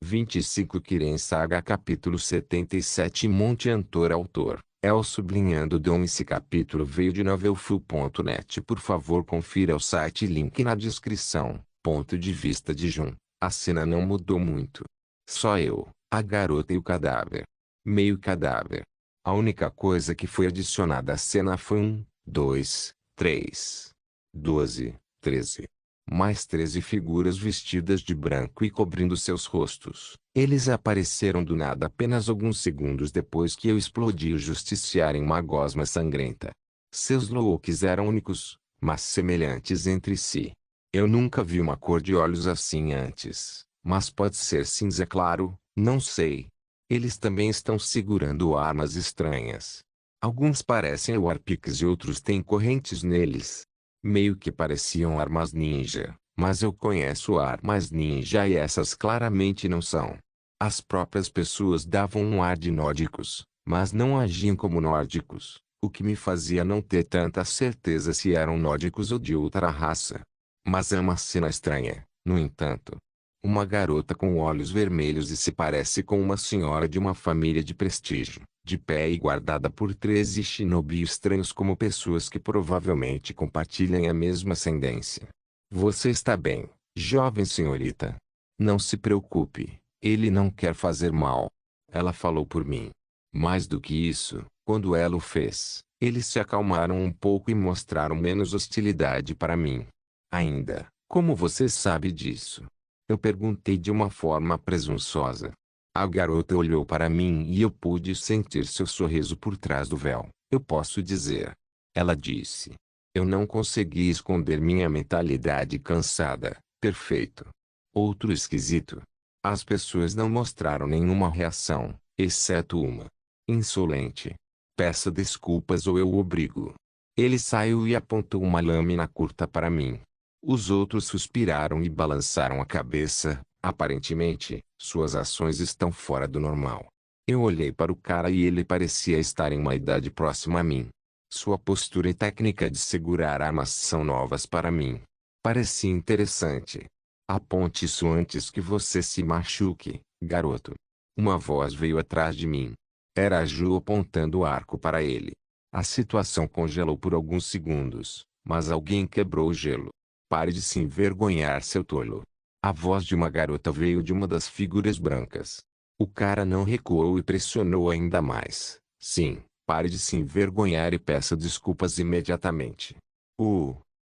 25 Kiren Saga Capítulo 77 Monte Antor Autor, El Sublinhando Dom. Esse capítulo veio de novelfu.net. Por favor confira o site, link na descrição. Ponto de vista de Jun. A cena não mudou muito. Só eu, a garota e o cadáver. Meio cadáver. A única coisa que foi adicionada à cena foi 1, 2, 3, 12, 13. Mais 13 figuras vestidas de branco e cobrindo seus rostos. Eles apareceram do nada apenas alguns segundos depois que eu explodi o justiciar em uma gosma sangrenta. Seus looks eram únicos, mas semelhantes entre si. Eu nunca vi uma cor de olhos assim antes, mas pode ser cinza claro, não sei. Eles também estão segurando armas estranhas. Alguns parecem warpix e outros têm correntes neles. Meio que pareciam armas ninja, mas eu conheço armas ninja e essas claramente não são. As próprias pessoas davam um ar de nórdicos, mas não agiam como nórdicos, o que me fazia não ter tanta certeza se eram nórdicos ou de outra raça. Mas é uma cena estranha, no entanto. Uma garota com olhos vermelhos e se parece com uma senhora de uma família de prestígio, de pé e guardada por 13 shinobi estranhos como pessoas que provavelmente compartilham a mesma ascendência. Você está bem, jovem senhorita? Não se preocupe, ele não quer fazer mal. Ela falou por mim. Mais do que isso, quando ela o fez, eles se acalmaram um pouco e mostraram menos hostilidade para mim. Ainda, como você sabe disso? Eu perguntei de uma forma presunçosa. A garota olhou para mim e eu pude sentir seu sorriso por trás do véu. Eu posso dizer. Ela disse. Eu não consegui esconder minha mentalidade cansada. Perfeito. Outro esquisito. As pessoas não mostraram nenhuma reação, exceto uma. Insolente. Peça desculpas ou eu o obrigo. Ele saiu e apontou uma lâmina curta para mim. Os outros suspiraram e balançaram a cabeça. Aparentemente, suas ações estão fora do normal. Eu olhei para o cara e ele parecia estar em uma idade próxima a mim. Sua postura e técnica de segurar armas são novas para mim. Parecia interessante. Aponte isso antes que você se machuque, garoto. Uma voz veio atrás de mim. Era a Ju apontando o arco para ele. A situação congelou por alguns segundos, mas alguém quebrou o gelo. Pare de se envergonhar, seu tolo. A voz de uma garota veio de uma das figuras brancas. O cara não recuou e pressionou ainda mais. Sim, pare de se envergonhar e peça desculpas imediatamente.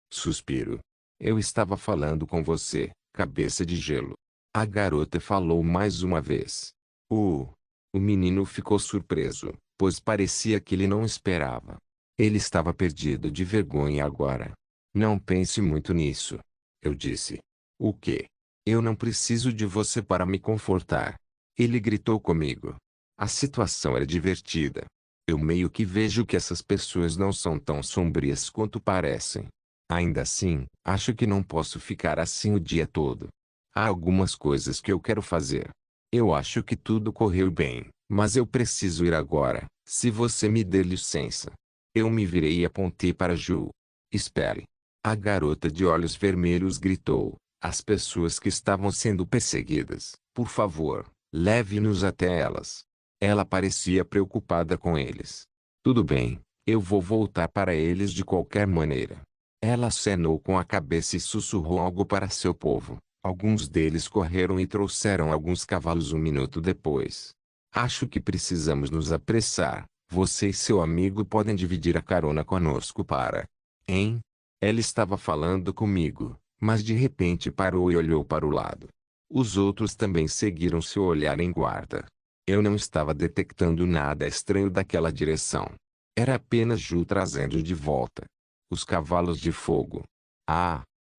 Suspiro. Eu estava falando com você, cabeça de gelo. A garota falou mais uma vez. O menino ficou surpreso, pois parecia que ele não esperava. Ele estava perdido de vergonha agora. Não pense muito nisso. Eu disse. O quê? Eu não preciso de você para me confortar. Ele gritou comigo. A situação era divertida. Eu meio que vejo que essas pessoas não são tão sombrias quanto parecem. Ainda assim, acho que não posso ficar assim o dia todo. Há algumas coisas que eu quero fazer. Eu acho que tudo correu bem, mas eu preciso ir agora, se você me der licença. Eu me virei e apontei para Ju. Espere. A garota de olhos vermelhos gritou. As pessoas que estavam sendo perseguidas, por favor, leve-nos até elas. Ela parecia preocupada com eles. Tudo bem, eu vou voltar para eles de qualquer maneira. Ela acenou com a cabeça e sussurrou algo para seu povo. Alguns deles correram e trouxeram alguns cavalos um minuto depois. Acho que precisamos nos apressar. Você e seu amigo podem dividir a carona conosco para... Hein? Ela estava falando comigo, mas de repente parou e olhou para o lado. Os outros também seguiram seu olhar em guarda. Eu não estava detectando nada estranho daquela direção. Era apenas Ju trazendo de volta os cavalos de fogo.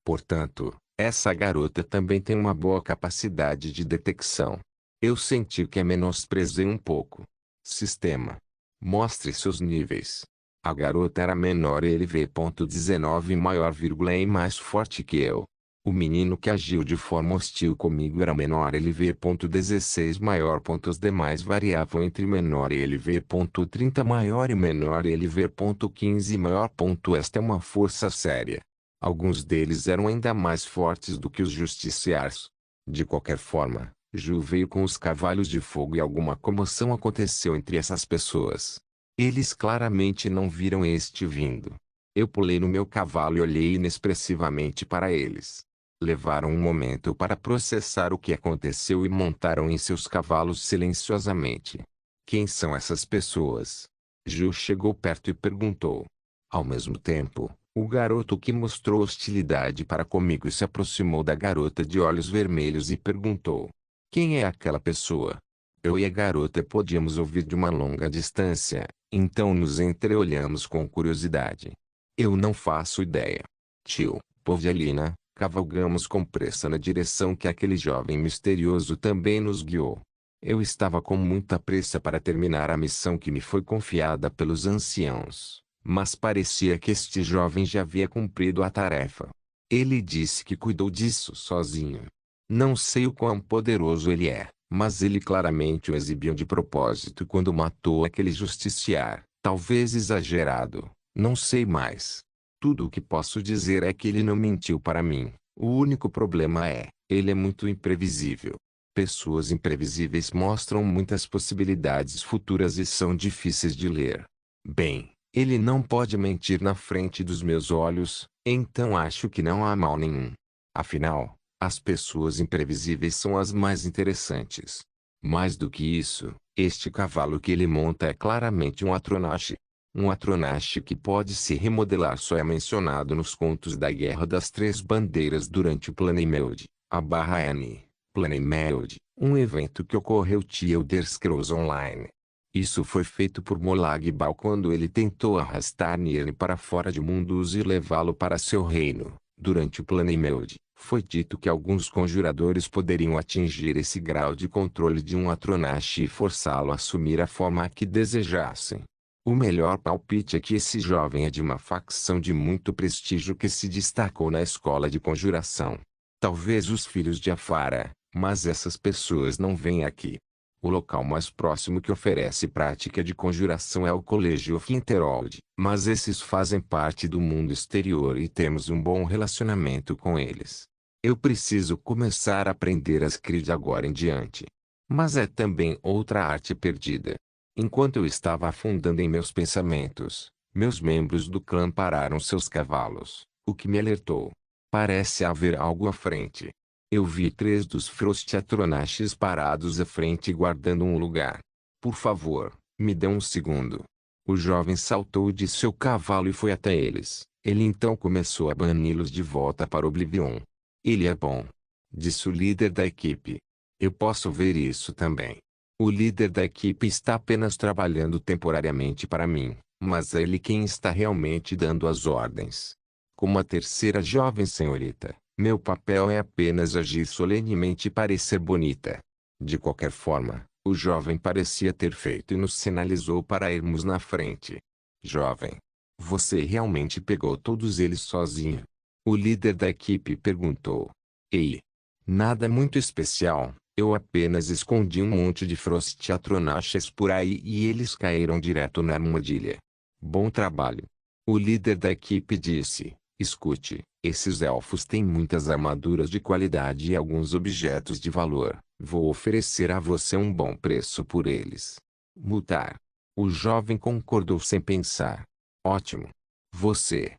Portanto, essa garota também tem uma boa capacidade de detecção. Eu senti que a menosprezei um pouco. Sistema. Mostre seus níveis. A garota era menor e LV.19 maior, e mais forte que eu. O menino que agiu de forma hostil comigo era menor LV.16 maior. Os demais variavam entre menor e LV.30 maior e menor LV.15 maior. Esta é uma força séria. Alguns deles eram ainda mais fortes do que os justiciars. De qualquer forma, Ju veio com os cavalos de fogo e alguma comoção aconteceu entre essas pessoas. Eles claramente não viram este vindo. Eu pulei no meu cavalo e olhei inexpressivamente para eles. Levaram um momento para processar o que aconteceu e montaram em seus cavalos silenciosamente. Quem são essas pessoas? Ju chegou perto e perguntou. Ao mesmo tempo, o garoto que mostrou hostilidade para comigo se aproximou da garota de olhos vermelhos e perguntou. Quem é aquela pessoa? Eu e a garota podíamos ouvir de uma longa distância, então nos entreolhamos com curiosidade. Eu não faço ideia. Tio, Povialina, cavalgamos com pressa na direção que aquele jovem misterioso também nos guiou. Eu estava com muita pressa para terminar a missão que me foi confiada pelos anciãos, mas parecia que este jovem já havia cumprido a tarefa. Ele disse que cuidou disso sozinho. Não sei o quão poderoso ele é, mas ele claramente o exibiu de propósito quando matou aquele justiciar, talvez exagerado, não sei mais. Tudo o que posso dizer é que ele não mentiu para mim. O único problema é, ele é muito imprevisível. Pessoas imprevisíveis mostram muitas possibilidades futuras e são difíceis de ler. Bem, ele não pode mentir na frente dos meus olhos, então acho que não há mal nenhum. Afinal, as pessoas imprevisíveis são as mais interessantes. Mais do que isso, este cavalo que ele monta é claramente um Atronache. Um Atronache que pode se remodelar só é mencionado nos contos da Guerra das Três Bandeiras durante o Planemeld, /N. Planemeld, um evento que ocorreu The Elder Scrolls Online. Isso foi feito por Molag Bal quando ele tentou arrastar Nirn para fora de Mundus e levá-lo para seu reino. Durante o Planemeld, foi dito que alguns conjuradores poderiam atingir esse grau de controle de um Atronache e forçá-lo a assumir a forma que desejassem. O melhor palpite é que esse jovem é de uma facção de muito prestígio que se destacou na escola de conjuração. Talvez os filhos de Afara, mas essas pessoas não vêm aqui. O local mais próximo que oferece prática de conjuração é o Colégio Finterold, mas esses fazem parte do mundo exterior e temos um bom relacionamento com eles. Eu preciso começar a aprender Ascri de agora em diante. Mas é também outra arte perdida. Enquanto eu estava afundando em meus pensamentos, meus membros do clã pararam seus cavalos, o que me alertou. Parece haver algo à frente. Eu vi 3 dos Frostiatronaches parados à frente e guardando um lugar. Por favor, me dê um segundo. O jovem saltou de seu cavalo e foi até eles. Ele então começou a bani-los de volta para Oblivion. Ele é bom, disse o líder da equipe. Eu posso ver isso também. O líder da equipe está apenas trabalhando temporariamente para mim, mas é ele quem está realmente dando as ordens. Como a terceira jovem senhorita, meu papel é apenas agir solenemente e parecer bonita. De qualquer forma, o jovem parecia ter feito e nos sinalizou para irmos na frente. Jovem, você realmente pegou todos eles sozinho? O líder da equipe perguntou. Ei, nada muito especial, eu apenas escondi um monte de Frostiatronaches por aí e eles caíram direto na armadilha. Bom trabalho. O líder da equipe disse. Escute, esses elfos têm muitas armaduras de qualidade e alguns objetos de valor. Vou oferecer a você um bom preço por eles. Mutar. O jovem concordou sem pensar. Ótimo. Você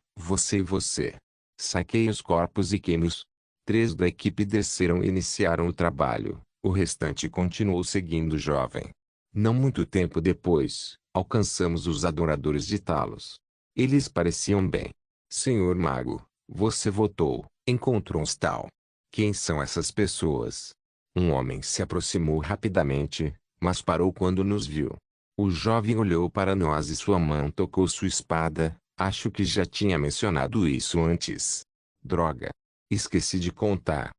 e você. Saquei os corpos e queime-os. 3 da equipe desceram e iniciaram o trabalho. O restante continuou seguindo o jovem. Não muito tempo depois, alcançamos os adoradores de Talos. Eles pareciam bem. Senhor Mago, você votou, encontrou uns tal. Quem são essas pessoas? Um homem se aproximou rapidamente, mas parou quando nos viu. O jovem olhou para nós e sua mão tocou sua espada. Acho que já tinha mencionado isso antes. Droga. Esqueci de contar.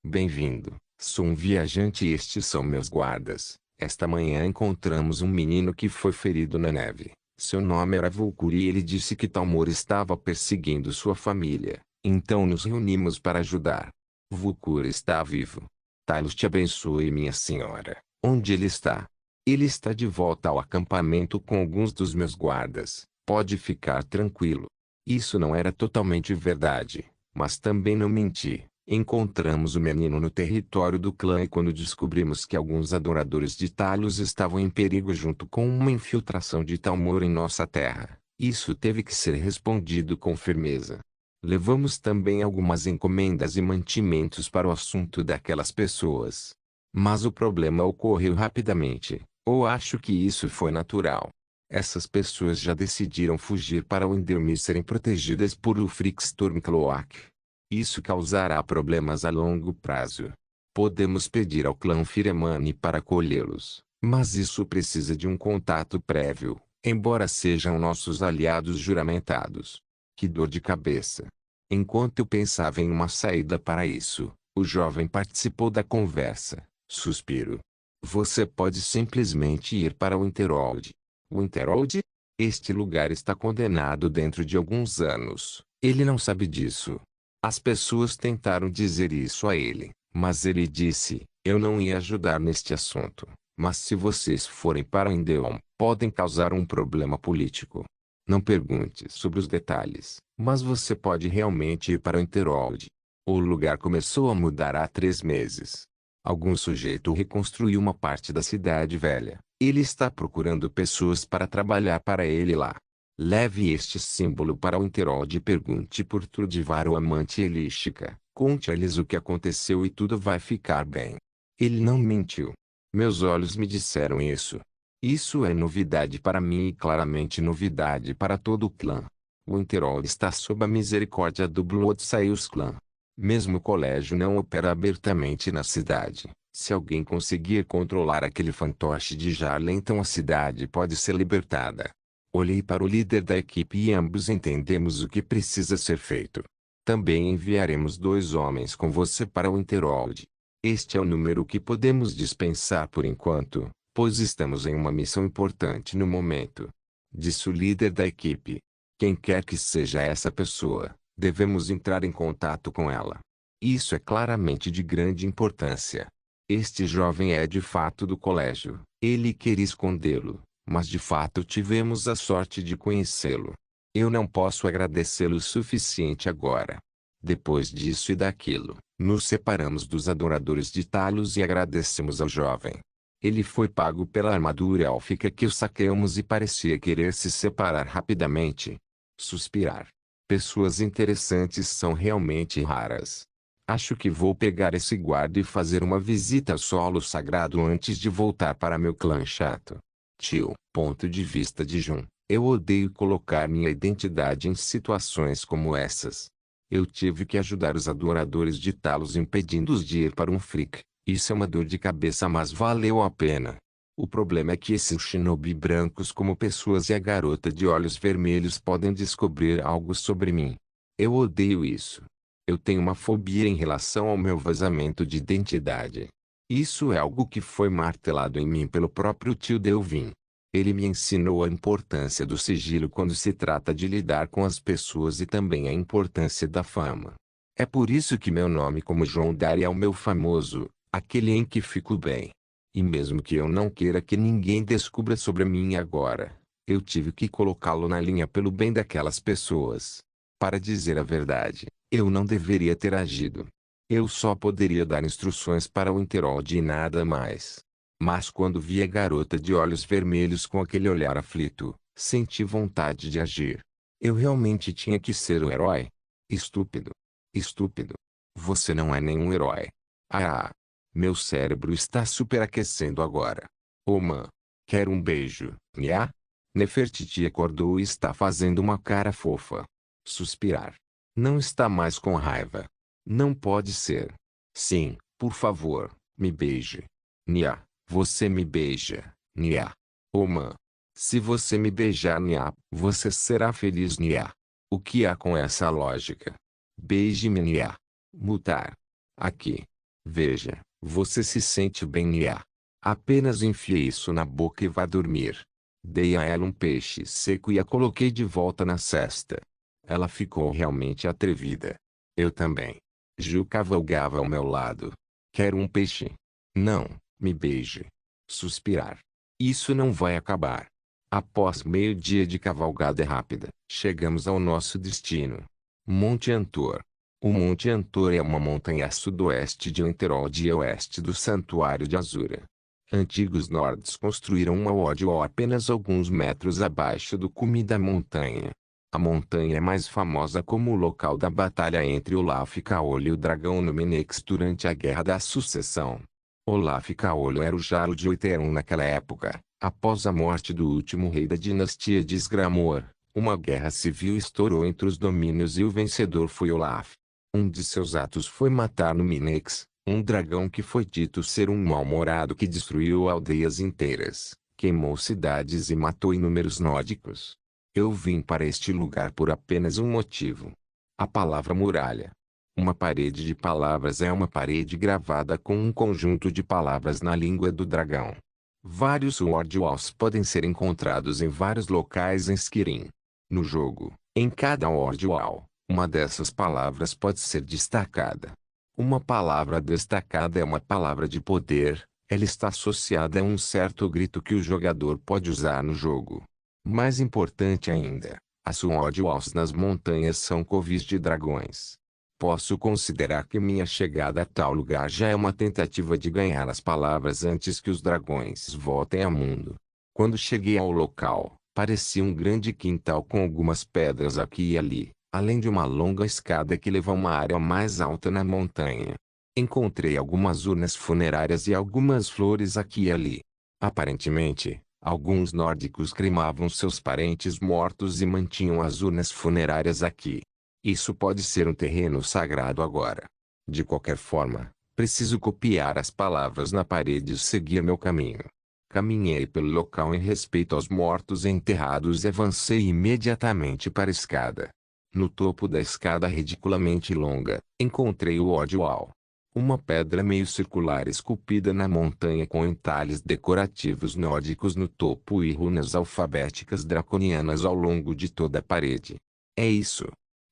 Bem-vindo, sou um viajante e estes são meus guardas. Esta manhã encontramos um menino que foi ferido na neve. Seu nome era Vulcur e ele disse que Talmor estava perseguindo sua família, então nos reunimos para ajudar. Vulcur está vivo. Talos te abençoe, minha senhora. Onde ele está? Ele está de volta ao acampamento com alguns dos meus guardas. Pode ficar tranquilo. Isso não era totalmente verdade, mas também não menti. Encontramos o menino no território do clã e quando descobrimos que alguns adoradores de Talos estavam em perigo junto com uma infiltração de Talmor em nossa terra, isso teve que ser respondido com firmeza. Levamos também algumas encomendas e mantimentos para o assunto daquelas pessoas. Mas o problema ocorreu rapidamente, ou acho que isso foi natural. Essas pessoas já decidiram fugir para o Endermir serem protegidas por Ulfric Stormcloak. Isso causará problemas a longo prazo. Podemos pedir ao clã Firemani para acolhê-los, mas isso precisa de um contato prévio, embora sejam nossos aliados juramentados. Que dor de cabeça! Enquanto eu pensava em uma saída para isso, o jovem participou da conversa. Suspiro. Você pode simplesmente ir para o Winterhold. Winterhold? Este lugar está condenado dentro de alguns anos. Ele não sabe disso. As pessoas tentaram dizer isso a ele, mas ele disse, eu não ia ajudar neste assunto. Mas se vocês forem para Endeon, podem causar um problema político. Não pergunte sobre os detalhes, mas você pode realmente ir para o Winterhold. O lugar começou a mudar há 3 meses. Algum sujeito reconstruiu uma parte da cidade velha. Ele está procurando pessoas para trabalhar para ele lá. Leve este símbolo para o Winterhold e pergunte por Trudivar o amante Elística. Conte-lhes o que aconteceu e tudo vai ficar bem. Ele não mentiu. Meus olhos me disseram isso. Isso é novidade para mim e claramente novidade para todo o clã. O Winterhold está sob a misericórdia do Bloodsails Clan. Mesmo o colégio não opera abertamente na cidade. Se alguém conseguir controlar aquele fantoche de Jarla, então a cidade pode ser libertada. Olhei para o líder da equipe e ambos entendemos o que precisa ser feito. Também enviaremos 2 homens com você para o Winterhold. Este é o número que podemos dispensar por enquanto, pois estamos em uma missão importante no momento. Disse o líder da equipe. Quem quer que seja essa pessoa, devemos entrar em contato com ela. Isso é claramente de grande importância. Este jovem é de fato do colégio. Ele queria escondê-lo, mas de fato tivemos a sorte de conhecê-lo. Eu não posso agradecê-lo o suficiente agora. Depois disso e daquilo, nos separamos dos adoradores de Talos e agradecemos ao jovem. Ele foi pago pela armadura élfica que o saqueamos e parecia querer se separar rapidamente. Suspirar. Pessoas interessantes são realmente raras. Acho que vou pegar esse guarda e fazer uma visita ao solo sagrado antes de voltar para meu clã chato. Tio, ponto de vista de Jun. Eu odeio colocar minha identidade em situações como essas. Eu tive que ajudar os adoradores de Talos impedindo-os de ir para um freak. Isso é uma dor de cabeça, mas valeu a pena. O problema é que esses shinobi brancos como pessoas e a garota de olhos vermelhos podem descobrir algo sobre mim. Eu odeio isso. Eu tenho uma fobia em relação ao meu vazamento de identidade. Isso é algo que foi martelado em mim pelo próprio tio Delvin. Ele me ensinou a importância do sigilo quando se trata de lidar com as pessoas e também a importância da fama. É por isso que meu nome como João Dari é o meu famoso, aquele em que fico bem. E mesmo que eu não queira que ninguém descubra sobre mim agora, eu tive que colocá-lo na linha pelo bem daquelas pessoas. Para dizer a verdade, eu não deveria ter agido. Eu só poderia dar instruções para o Winterhold e nada mais. Mas quando vi a garota de olhos vermelhos com aquele olhar aflito, senti vontade de agir. Eu realmente tinha que ser o herói. Estúpido. Estúpido. Você não é nenhum herói. Ah! Meu cérebro está superaquecendo agora. Oman. Quero um beijo, nhá? Nefertiti acordou e está fazendo uma cara fofa. Suspirar. Não está mais com raiva. Não pode ser. Sim, por favor, me beije. Nhá. Você me beija, nhá. Oman. Se você me beijar, nhá, você será feliz, nhá. O que há com essa lógica? Beije-me, nhá. Mutar. Aqui. Veja, você se sente bem, nhá. Apenas enfie isso na boca e vá dormir. Dei a ela um peixe seco e a coloquei de volta na cesta. Ela ficou realmente atrevida. Eu também. Ju cavalgava ao meu lado. Quero um peixe? Não. Me beije. Suspirar. Isso não vai acabar. Após meio-dia de cavalgada rápida, chegamos ao nosso destino. Monte Antor. O Monte Antor é uma montanha a sudoeste de Enterod e a oeste do Santuário de Azura. Antigos Nords construíram uma Oddwall apenas alguns metros abaixo do cume da montanha. A montanha é mais famosa como o local da batalha entre Olaf Caolho e o dragão Númenix durante a Guerra da Sucessão. Olaf Caolho era o Jarl de Oiteron naquela época. Após a morte do último rei da dinastia de Sgramor, uma guerra civil estourou entre os domínios e o vencedor foi Olaf. Um de seus atos foi matar Númenix, um dragão que foi dito ser um mal-humorado que destruiu aldeias inteiras, queimou cidades e matou inúmeros nórdicos. Eu vim para este lugar por apenas um motivo. A palavra muralha. Uma parede de palavras é uma parede gravada com um conjunto de palavras na língua do dragão. Vários Wordwalls podem ser encontrados em vários locais em Skyrim. No jogo, em cada Wordwall, uma dessas palavras pode ser destacada. Uma palavra destacada é uma palavra de poder, ela está associada a um certo grito que o jogador pode usar no jogo. Mais importante ainda, as Wordwalls nas montanhas são covis de dragões. Posso considerar que minha chegada a tal lugar já é uma tentativa de ganhar as palavras antes que os dragões voltem ao mundo. Quando cheguei ao local, parecia um grande quintal com algumas pedras aqui e ali, além de uma longa escada que leva a uma área mais alta na montanha. Encontrei algumas urnas funerárias e algumas flores aqui e ali. Aparentemente, alguns nórdicos cremavam seus parentes mortos e mantinham as urnas funerárias aqui. Isso pode ser um terreno sagrado agora. De qualquer forma, preciso copiar as palavras na parede e seguir meu caminho. Caminhei pelo local em respeito aos mortos enterrados e avancei imediatamente para a escada. No topo da escada ridiculamente longa, encontrei o Oddwall. Uma pedra meio circular esculpida na montanha com entalhes decorativos nórdicos no topo e runas alfabéticas draconianas ao longo de toda a parede. É isso.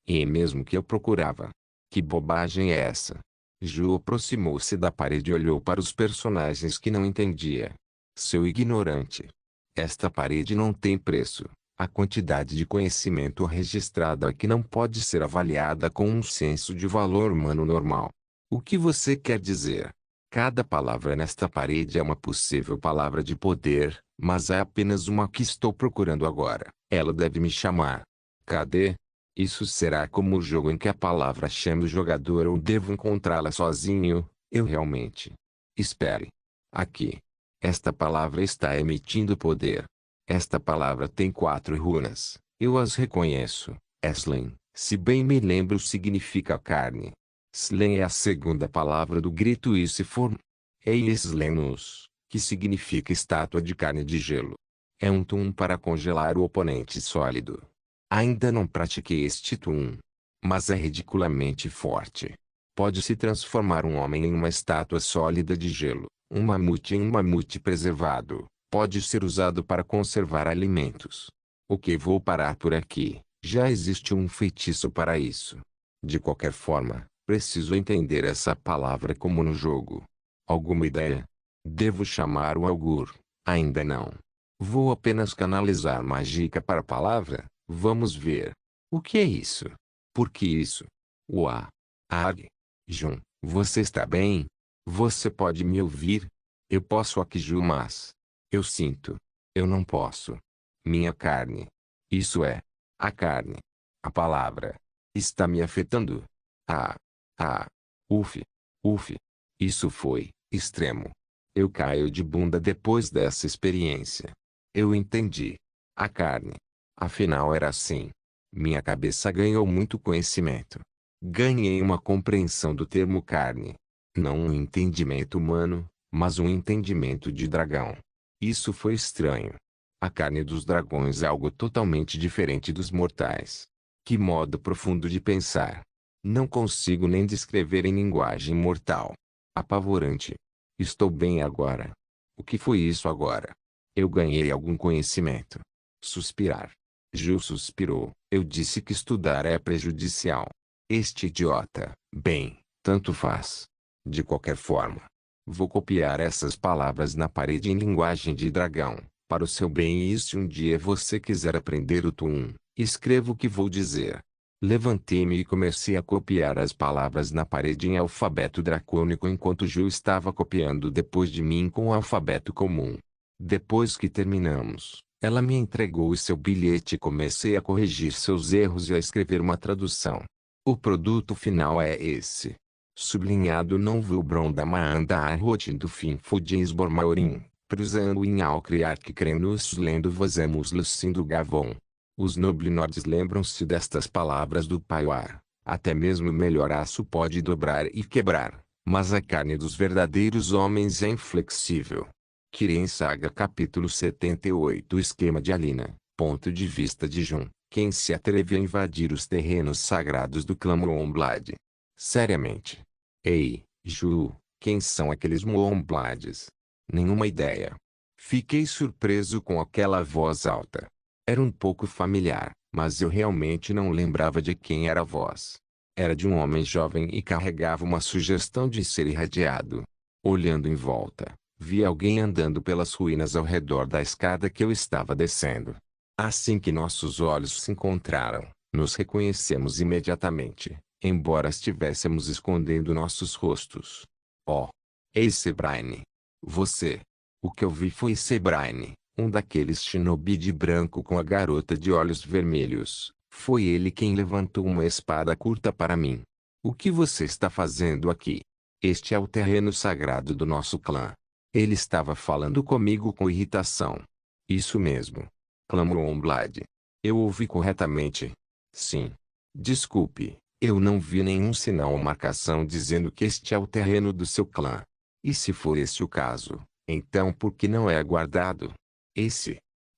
E mesmo que eu procurava. Que bobagem é essa? Ju aproximou-se da parede e olhou para os personagens que não entendia. Seu ignorante. Esta parede não tem preço. A quantidade de conhecimento registrada aqui não pode ser avaliada com um senso de valor humano normal. O que você quer dizer? Cada palavra nesta parede é uma possível palavra de poder, mas é apenas uma que estou procurando agora. Ela deve me chamar. Cadê? Isso será como o jogo em que a palavra chama o jogador ou devo encontrá-la sozinho? Eu realmente. Espere. Aqui. Esta palavra está emitindo poder. Esta palavra tem 4 runas. Eu as reconheço. Eslen, se bem me lembro, significa carne. Slen é a segunda palavra do grito e se for Eislenus, que significa estátua de carne de gelo. É um tum para congelar o oponente sólido. Ainda não pratiquei este tum, mas é ridiculamente forte. Pode se transformar um homem em uma estátua sólida de gelo, um mamute em um mamute preservado. Pode ser usado para conservar alimentos. Ok, vou parar por aqui. Já existe um feitiço para isso. De qualquer forma, preciso entender essa palavra como no jogo. Alguma ideia? Devo chamar o Augur? Ainda não. Vou apenas canalizar mágica para a palavra? Vamos ver. O que é isso? Por que isso? Uá. Arg. Jun, você está bem? Você pode me ouvir? Eu posso aqui, Ju, mas eu sinto. Eu não posso. Minha carne. Isso é. A carne. A palavra. Está me afetando. Ah. Ah. Uf. Uf. Isso foi extremo. Eu caio de bunda depois dessa experiência. Eu entendi. A carne. Afinal era assim. Minha cabeça ganhou muito conhecimento. Ganhei uma compreensão do termo carne. Não um entendimento humano, mas um entendimento de dragão. Isso foi estranho. A carne dos dragões é algo totalmente diferente dos mortais. Que modo profundo de pensar. Não consigo nem descrever em linguagem mortal. Apavorante. Estou bem agora. O que foi isso agora? Eu ganhei algum conhecimento. Suspirar. Ju suspirou. Eu disse que estudar é prejudicial. Este idiota. Bem, tanto faz. De qualquer forma, vou copiar essas palavras na parede em linguagem de dragão, para o seu bem, e se um dia você quiser aprender o Tum, escreva o que vou dizer. Levantei-me e comecei a copiar as palavras na parede em alfabeto dracônico enquanto Ju estava copiando depois de mim com o alfabeto comum. Depois que terminamos, ela me entregou o seu bilhete e comecei a corrigir seus erros e a escrever uma tradução. O produto final é esse. Sublinhado não Vilbron da Maanda Arrotin do Fim Fudins Bormaurim, Prusando em Alcriarque Crenus lendo Vosamos Lucindo Gavon. Os noblinорdes lembram-se destas palavras do Paiuar. Até mesmo o melhor aço pode dobrar e quebrar, mas a carne dos verdadeiros homens é inflexível. Kirin Saga capítulo 78 esquema de Alina, ponto de vista de Jun, quem se atreve a invadir os terrenos sagrados do clã Moonblade. Seriamente. Ei, Ju, quem são aqueles Moonblades? Nenhuma ideia. Fiquei surpreso com aquela voz alta. Era um pouco familiar, mas eu realmente não lembrava de quem era a voz. Era de um homem jovem e carregava uma sugestão de ser irradiado. Olhando em volta, vi alguém andando pelas ruínas ao redor da escada que eu estava descendo. Assim que nossos olhos se encontraram, nos reconhecemos imediatamente, embora estivéssemos escondendo nossos rostos. Oh! Ei Sebraine! Você! O que eu vi foi Sebraine, um daqueles shinobi de branco com a garota de olhos vermelhos. Foi ele quem levantou uma espada curta para mim. O que você está fazendo aqui? Este é o terreno sagrado do nosso clã. Ele estava falando comigo com irritação. Isso mesmo. Clamou Omblade. Eu ouvi corretamente. Sim. Desculpe, eu não vi nenhum sinal ou marcação dizendo que este é o terreno do seu clã. E se for esse o caso, então por que não é guardado?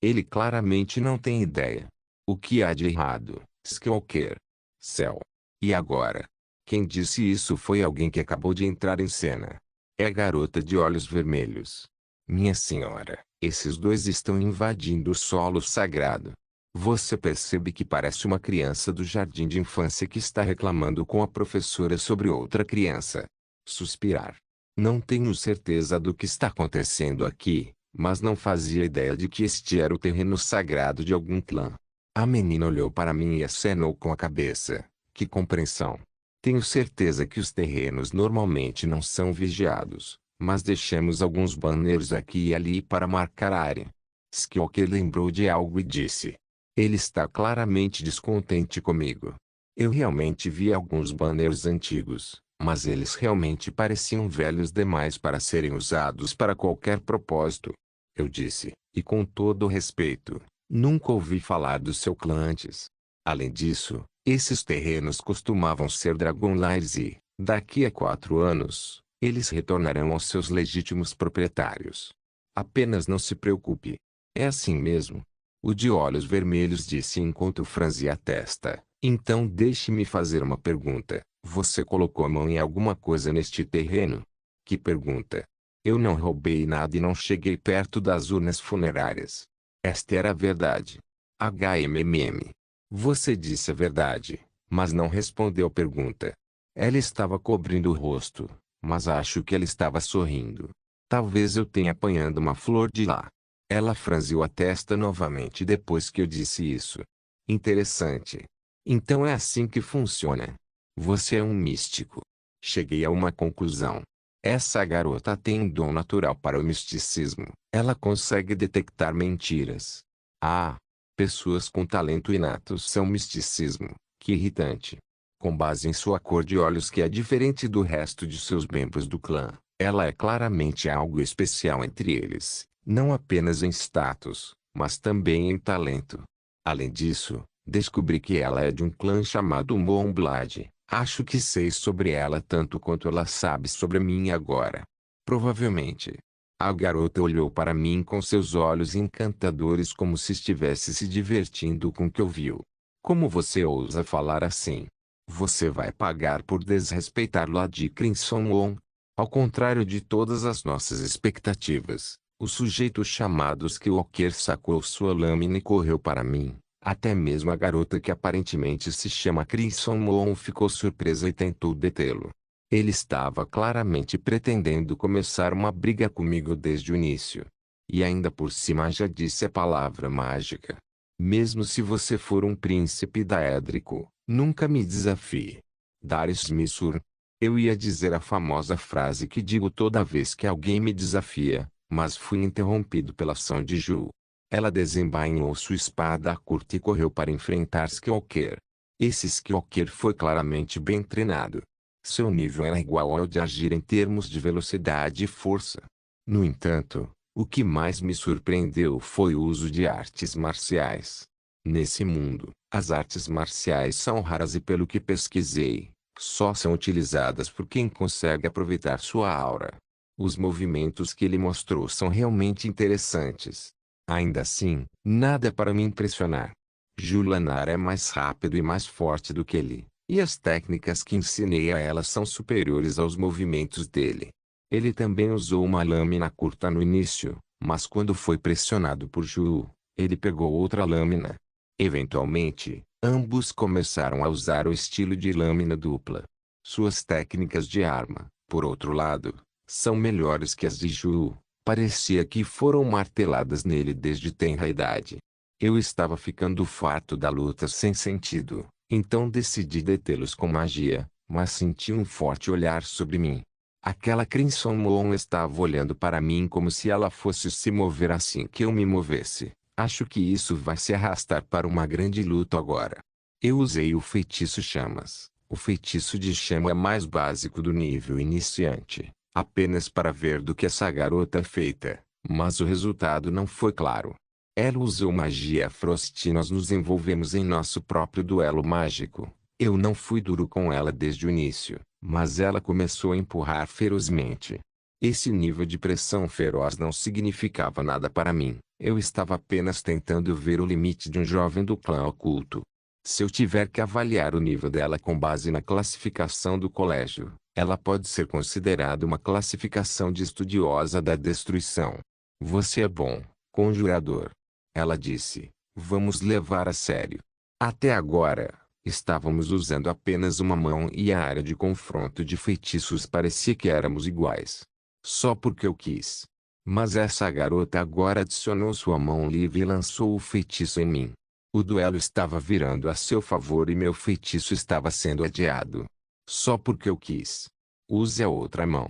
Ele claramente não tem ideia. O que há de errado, Skywalker? Céu. E agora? Quem disse isso foi alguém que acabou de entrar em cena. É a garota de olhos vermelhos. Minha senhora, esses dois estão invadindo o solo sagrado. Você percebe que parece uma criança do jardim de infância que está reclamando com a professora sobre outra criança. Suspirar. Não tenho certeza do que está acontecendo aqui, mas não fazia ideia de que este era o terreno sagrado de algum clã. A menina olhou para mim e acenou com a cabeça. Que compreensão. Tenho certeza que os terrenos normalmente não são vigiados, mas deixamos alguns banners aqui e ali para marcar a área. Skywalker lembrou de algo e disse. Ele está claramente descontente comigo. Eu realmente vi alguns banners antigos, mas eles realmente pareciam velhos demais para serem usados para qualquer propósito. Eu disse, e com todo o respeito, nunca ouvi falar do seu clã antes. Além disso, esses terrenos costumavam ser Dragonlairs e, daqui a 4 anos, eles retornarão aos seus legítimos proprietários. Apenas não se preocupe. É assim mesmo. O de olhos vermelhos disse enquanto franzia a testa. Então deixe-me fazer uma pergunta. Você colocou a mão em alguma coisa neste terreno? Que pergunta? Eu não roubei nada e não cheguei perto das urnas funerárias. Esta era a verdade. HMMM. Você disse a verdade, mas não respondeu a pergunta. Ela estava cobrindo o rosto, mas acho que ela estava sorrindo. Talvez eu tenha apanhado uma flor de lá. Ela franziu a testa novamente depois que eu disse isso. Interessante. Então é assim que funciona. Você é um místico. Cheguei a uma conclusão. Essa garota tem um dom natural para o misticismo. Ela consegue detectar mentiras. Ah! Pessoas com talento inato são misticismo. Que irritante. Com base em sua cor de olhos que é diferente do resto de seus membros do clã, ela é claramente algo especial entre eles, não apenas em status, mas também em talento. Além disso, descobri que ela é de um clã chamado Moonblade. Acho que sei sobre ela tanto quanto ela sabe sobre mim agora. Provavelmente. A garota olhou para mim com seus olhos encantadores como se estivesse se divertindo com o que ouviu. Como você ousa falar assim? Você vai pagar por desrespeitar Lady Crimson Won? Ao contrário de todas as nossas expectativas, o sujeito chamado Skywalker sacou sua lâmina e correu para mim. Até mesmo a garota que aparentemente se chama Crimson Moon ficou surpresa e tentou detê-lo. Ele estava claramente pretendendo começar uma briga comigo desde o início. E ainda por cima já disse a palavra mágica. Mesmo se você for um príncipe daédrico, nunca me desafie. Darius Missur. Eu ia dizer a famosa frase que digo toda vez que alguém me desafia, mas fui interrompido pela ação de Ju. Ela desembainhou sua espada curta e correu para enfrentar Skywalker. Esse Skywalker foi claramente bem treinado. Seu nível era igual ao de agir em termos de velocidade e força. No entanto, o que mais me surpreendeu foi o uso de artes marciais. Nesse mundo, as artes marciais são raras e pelo que pesquisei, só são utilizadas por quem consegue aproveitar sua aura. Os movimentos que ele mostrou são realmente interessantes. Ainda assim, nada para me impressionar. Julanar é mais rápido e mais forte do que ele, e as técnicas que ensinei a ela são superiores aos movimentos dele. Ele também usou uma lâmina curta no início, mas quando foi pressionado por Ju, ele pegou outra lâmina. Eventualmente, ambos começaram a usar o estilo de lâmina dupla. Suas técnicas de arma, por outro lado, são melhores que as de Ju. Parecia que foram marteladas nele desde tenra idade. Eu estava ficando farto da luta sem sentido, então decidi detê-los com magia, mas senti um forte olhar sobre mim. Aquela Crimson Moon estava olhando para mim como se ela fosse se mover assim que eu me movesse. Acho que isso vai se arrastar para uma grande luta agora. Eu usei o feitiço chamas. O feitiço de chama é mais básico do nível iniciante, apenas para ver do que essa garota é feita, mas o resultado não foi claro. Ela usou magia Frost e nós nos envolvemos em nosso próprio duelo mágico. Eu não fui duro com ela desde o início, mas ela começou a empurrar ferozmente. Esse nível de pressão feroz não significava nada para mim. Eu estava apenas tentando ver o limite de um jovem do clã oculto. Se eu tiver que avaliar o nível dela com base na classificação do colégio, ela pode ser considerada uma classificação de estudiosa da destruição. Você é bom, conjurador. Ela disse. Vamos levar a sério. Até agora, estávamos usando apenas uma mão e a área de confronto de feitiços parecia que éramos iguais. Só porque eu quis. Mas essa garota agora adicionou sua mão livre e lançou o feitiço em mim. O duelo estava virando a seu favor e meu feitiço estava sendo adiado. Só porque eu quis. Use a outra mão.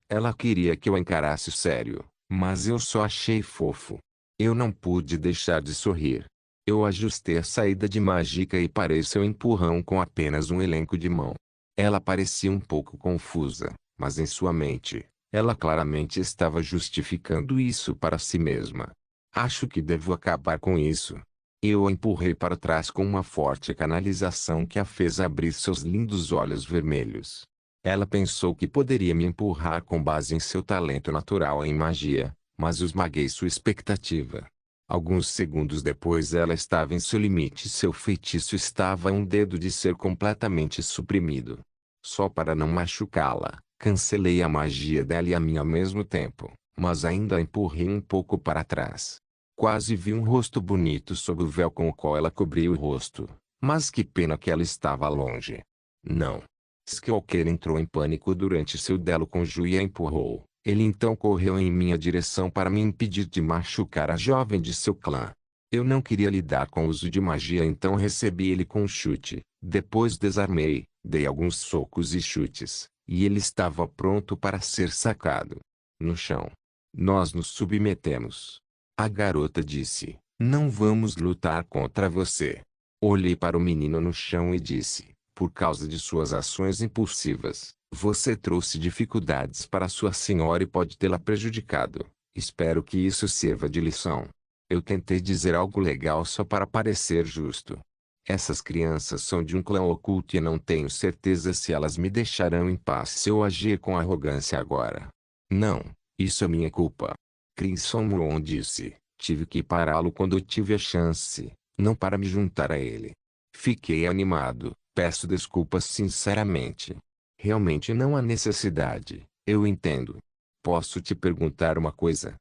Ela queria que eu encarasse sério, mas eu só achei fofo. Eu não pude deixar de sorrir. Eu ajustei a saída de mágica e parei seu empurrão com apenas um elenco de mão. Ela parecia um pouco confusa, mas em sua mente, ela claramente estava justificando isso para si mesma. Acho que devo acabar com isso. Eu a empurrei para trás com uma forte canalização que a fez abrir seus lindos olhos vermelhos. Ela pensou que poderia me empurrar com base em seu talento natural em magia, mas eu esmaguei sua expectativa. Alguns segundos depois ela estava em seu limite e seu feitiço estava a um dedo de ser completamente suprimido. Só para não machucá-la, cancelei a magia dela e a minha ao mesmo tempo, mas ainda a empurrei um pouco para trás. Quase vi um rosto bonito sob o véu com o qual ela cobriu o rosto, mas que pena que ela estava longe. Não. Skywalker entrou em pânico durante seu duelo com Ju e a empurrou. Ele então correu em minha direção para me impedir de machucar a jovem de seu clã. Eu não queria lidar com o uso de magia, então recebi ele com um chute. Depois desarmei, dei alguns socos e chutes, e ele estava pronto para ser sacado. No chão. Nós nos submetemos. A garota disse, não vamos lutar contra você. Olhei para o menino no chão e disse, por causa de suas ações impulsivas, você trouxe dificuldades para sua senhora e pode tê-la prejudicado. Espero que isso sirva de lição. Eu tentei dizer algo legal só para parecer justo. Essas crianças são de um clã oculto e não tenho certeza se elas me deixarão em paz se eu agir com arrogância agora. Não, isso é minha culpa. Crimson Moon disse, tive que pará-lo quando eu tive a chance, não para me juntar a ele. Fiquei animado, peço desculpas sinceramente. Realmente não há necessidade, eu entendo. Posso te perguntar uma coisa?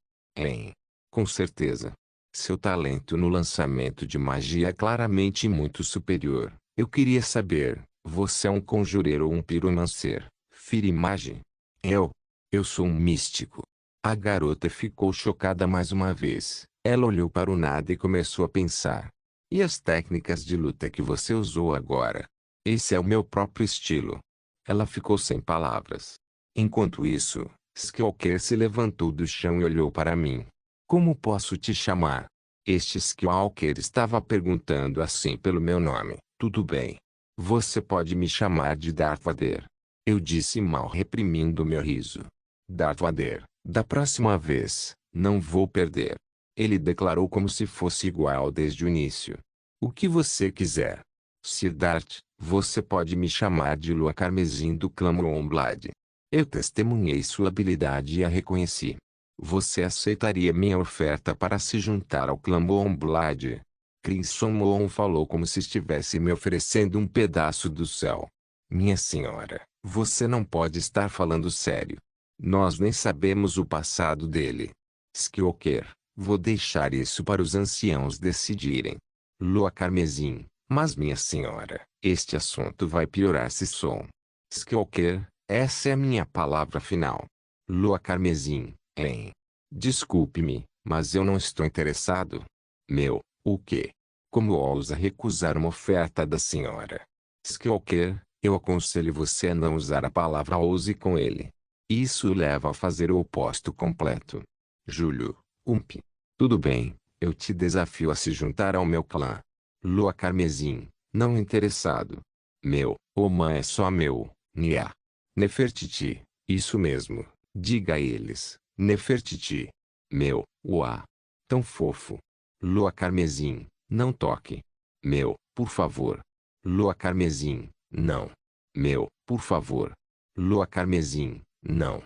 Com certeza. Seu talento no lançamento de magia é claramente muito superior. Eu queria saber, você é um conjureiro ou um piromancer? Firimage? Eu sou um místico. A garota ficou chocada mais uma vez. Ela olhou para o nada e começou a pensar. E as técnicas de luta que você usou agora? Esse é o meu próprio estilo. Ela ficou sem palavras. Enquanto isso, Skywalker se levantou do chão e olhou para mim. Como posso te chamar? Este Skywalker estava perguntando assim pelo meu nome. Tudo bem. Você pode me chamar de Darth Vader. Eu disse mal reprimindo meu riso. Darth Vader, da próxima vez, não vou perder. Ele declarou como se fosse igual desde o início. O que você quiser. Sir Darth, você pode me chamar de Lua Carmesim do clã Moonblade. Eu testemunhei sua habilidade e a reconheci. Você aceitaria minha oferta para se juntar ao clã Moonblade? Crimson Moon falou como se estivesse me oferecendo um pedaço do céu. Minha senhora, você não pode estar falando sério. Nós nem sabemos o passado dele. Skywalker, vou deixar isso para os anciãos decidirem. Lua Carmesim, mas minha senhora, este assunto vai piorar se som. Skywalker, essa é a minha palavra final. Lua Carmesim, hein? Desculpe-me, mas eu não estou interessado. O quê? Como ousa recusar uma oferta da senhora? Skywalker, eu aconselho você a não usar a palavra ouse com ele. Isso o leva a fazer o oposto completo. Júlio, Tudo bem, eu te desafio a se juntar ao meu clã. Lua Carmesim, não interessado. Oman é só meu, Nia. Nefertiti, isso mesmo, diga a eles, Nefertiti. Uá. Tão fofo. Lua Carmesim, não toque. Por favor. Lua Carmesim, não. Por favor. Lua Carmesim, não.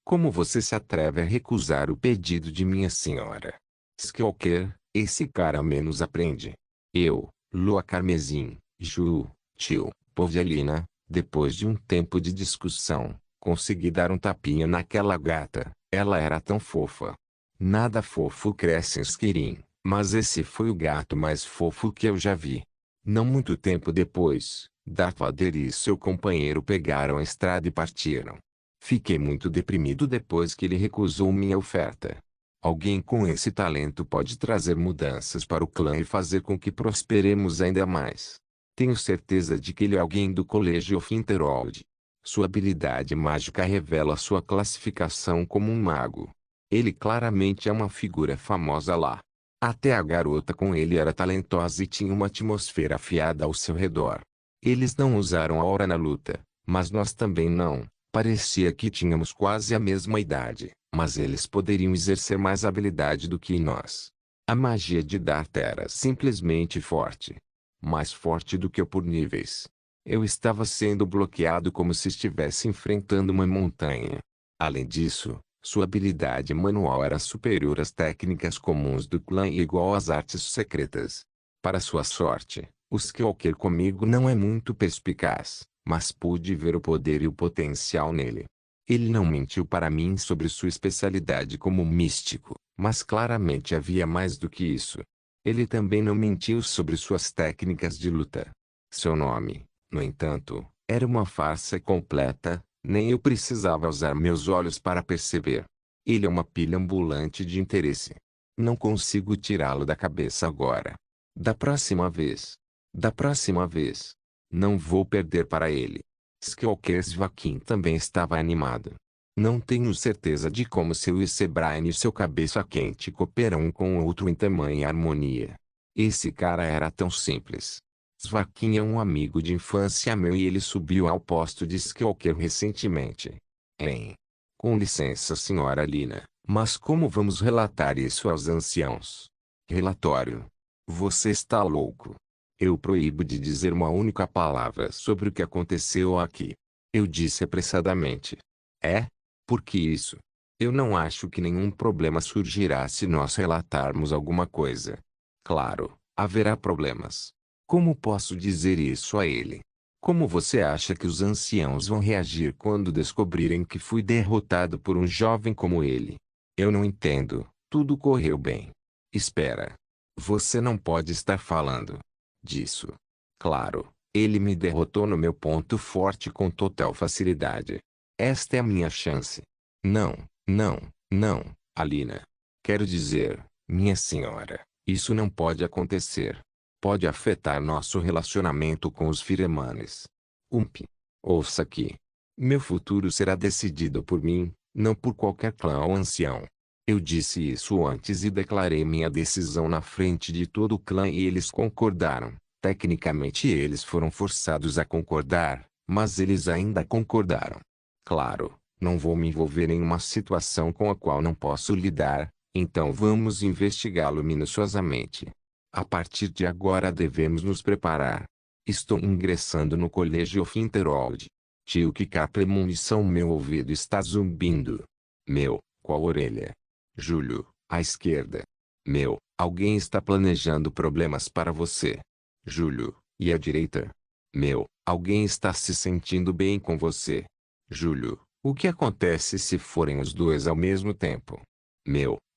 Como você se atreve a recusar o pedido de minha senhora? Skywalker, esse cara menos aprende. Lua Carmesim, tio, Povialina, depois de um tempo de discussão, consegui dar um tapinha naquela gata, ela era tão fofa. Nada fofo cresce em Skyrim, mas esse foi o gato mais fofo que eu já vi. Não muito tempo depois, Darth Vader e seu companheiro pegaram a estrada e partiram. Fiquei muito deprimido depois que ele recusou minha oferta. Alguém com esse talento pode trazer mudanças para o clã e fazer com que prosperemos ainda mais. Tenho certeza de que ele é alguém do Colégio of Interworld. Sua habilidade mágica revela sua classificação como um mago. Ele claramente é uma figura famosa lá. Até a garota com ele era talentosa e tinha uma atmosfera afiada ao seu redor. Eles não usaram a aura na luta, mas nós também não. Parecia que tínhamos quase a mesma idade, mas eles poderiam exercer mais habilidade do que nós. A magia de Darth era simplesmente forte. Mais forte do que eu por níveis. Eu estava sendo bloqueado como se estivesse enfrentando uma montanha. Além disso, sua habilidade manual era superior às técnicas comuns do clã e igual às artes secretas. Para sua sorte, o Skywalker comigo não é muito perspicaz, mas pude ver o poder e o potencial nele. Ele não mentiu para mim sobre sua especialidade como místico, mas claramente havia mais do que isso. Ele também não mentiu sobre suas técnicas de luta. Seu nome, no entanto, era uma farsa completa, nem eu precisava usar meus olhos para perceber. Ele é uma pilha ambulante de interesse. Não consigo tirá-lo da cabeça agora. Da próxima vez. Da próxima vez. Não vou perder para ele. Skywalker Svakin também estava animado. Não tenho certeza de como seu Sebrine e seu cabeça quente cooperam um com o outro em tamanha harmonia. Esse cara era tão simples. Svakin é um amigo de infância meu e ele subiu ao posto de Skywalker recentemente. Com licença, senhora Lina, mas como vamos relatar isso aos anciãos? Relatório. Você está louco. Eu proíbo de dizer uma única palavra sobre o que aconteceu aqui. Eu disse apressadamente. Por que isso? Eu não acho que nenhum problema surgirá se nós relatarmos alguma coisa. Claro, haverá problemas. Como posso dizer isso a ele? Como você acha que os anciãos vão reagir quando descobrirem que fui derrotado por um jovem como ele? Eu não entendo. Tudo correu bem. Espera. Você não pode estar falando disso. Claro, ele me derrotou no meu ponto forte com total facilidade. Esta é a minha chance. Não, Alina. Quero dizer, minha senhora, isso não pode acontecer. pode afetar nosso relacionamento com os Firemanes. Ouça aqui. Meu futuro será decidido por mim, não por qualquer clã ou ancião. Eu disse isso antes e declarei minha decisão na frente de todo o clã e eles concordaram. Tecnicamente eles foram forçados a concordar, mas eles ainda concordaram. Claro, não vou me envolver em uma situação com a qual não posso lidar, então vamos investigá-lo minuciosamente. A partir de agora devemos nos preparar. Estou ingressando no Colégio of Interhold. Tio que a premonição meu ouvido está zumbindo. Qual orelha? Júlio, à esquerda. Alguém está planejando problemas para você. Júlio, e à direita? Alguém está se sentindo bem com você. Júlio, o que acontece se forem os dois ao mesmo tempo?